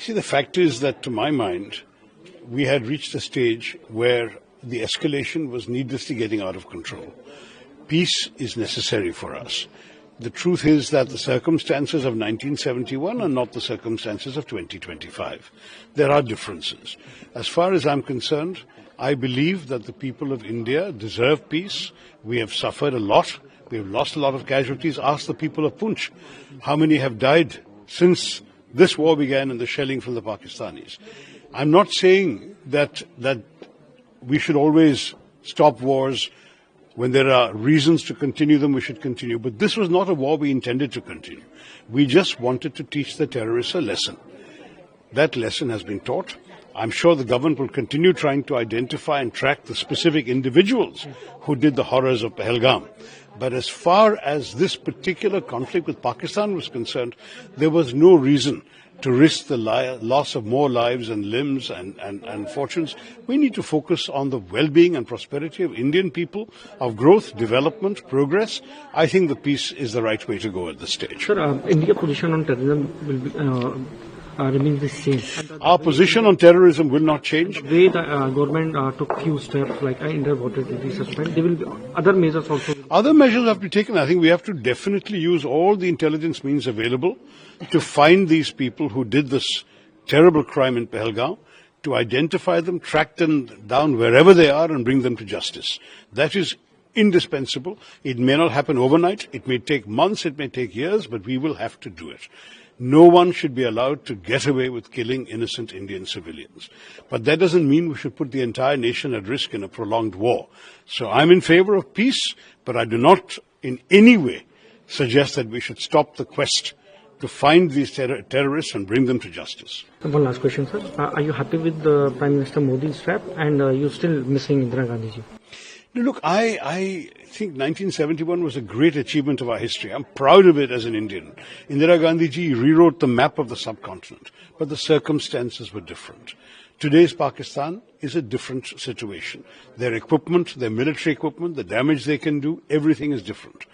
See, the fact is that, to my mind, we had reached a stage where the escalation was needlessly getting out of control. Peace is necessary for us. The truth is that the circumstances of 1971 are not the circumstances of 2025. There are differences. As far as I'm concerned, I believe that the people of India deserve peace. We have suffered a lot. We have lost a lot of casualties. Ask the people of Poonch how many have died since this war began and the shelling from the Pakistanis. I'm not saying that we should always stop wars. When there are reasons to continue them, we should continue. But this was not a war we intended to continue. We just wanted to teach the terrorists a lesson. That lesson has been taught. I'm sure the government will continue trying to identify and track the specific individuals who did the horrors of Pahalgam. But as far as this particular conflict with Pakistan was concerned, there was no reason to risk the loss of more lives and limbs and fortunes. We need to focus on the well-being and prosperity of Indian people, of growth, development, progress. I think the peace is the right way to go at this stage. Sir, India's position on terrorism will be, remains the same. Our position on terrorism will not change. The way the government took few steps like inter-border treaty suspend, there will be other measures also. Other measures have to be taken. I think we have to definitely use all the intelligence means available to find these people who did this terrible crime in Pahalgam, to identify them, track them down wherever they are and bring them to justice. That is indispensable. It may not happen overnight. It may take months. It may take years, but we will have to do it. No one should be allowed to get away with killing innocent Indian civilians. But that doesn't mean we should put the entire nation at risk in a prolonged war. So I'm in favor of peace, but I do not in any way suggest that we should stop the quest to find these terrorists and bring them to justice. One last question, sir. Are you happy with the Prime Minister Modi's step, and you're still missing Indira Gandhi ji? Look, I think 1971 was a great achievement of our history. I'm proud of it as an Indian. Indira Gandhi ji rewrote the map of the subcontinent, but the circumstances were different. Today's Pakistan is a different situation. Their equipment, their military equipment, the damage they can do, everything is different.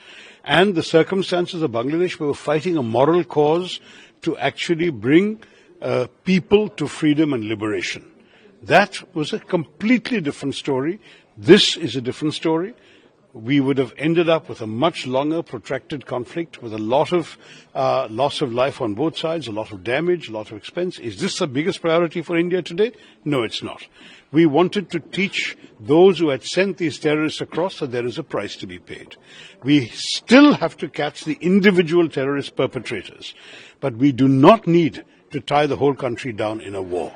And the circumstances of Bangladesh, we were fighting a moral cause to actually bring people to freedom and liberation. That was a completely different story. This is a different story. We would have ended up with a much longer, protracted conflict with a lot of loss of life on both sides, a lot of damage, a lot of expense. Is this the biggest priority for India today? No, it's not. We wanted to teach those who had sent these terrorists across that there is a price to be paid. We still have to catch the individual terrorist perpetrators, but we do not need to tie the whole country down in a war.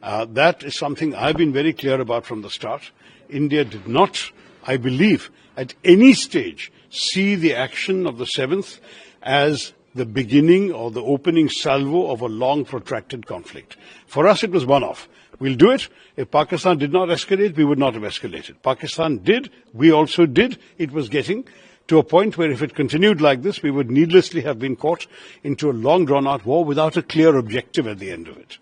That is something I've been very clear about from the start. India did not, I believe, at any stage see the action of the 7th as the beginning or the opening salvo of a long protracted conflict. For us, it was one-off. We'll do it. If Pakistan did not escalate, we would not have escalated. Pakistan did. We also did. It was getting to a point where if it continued like this, we would needlessly have been caught into a long drawn-out war without a clear objective at the end of it.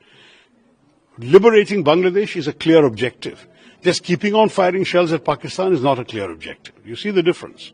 Liberating Bangladesh is a clear objective. Just keeping on firing shells at Pakistan is not a clear objective. You see the difference.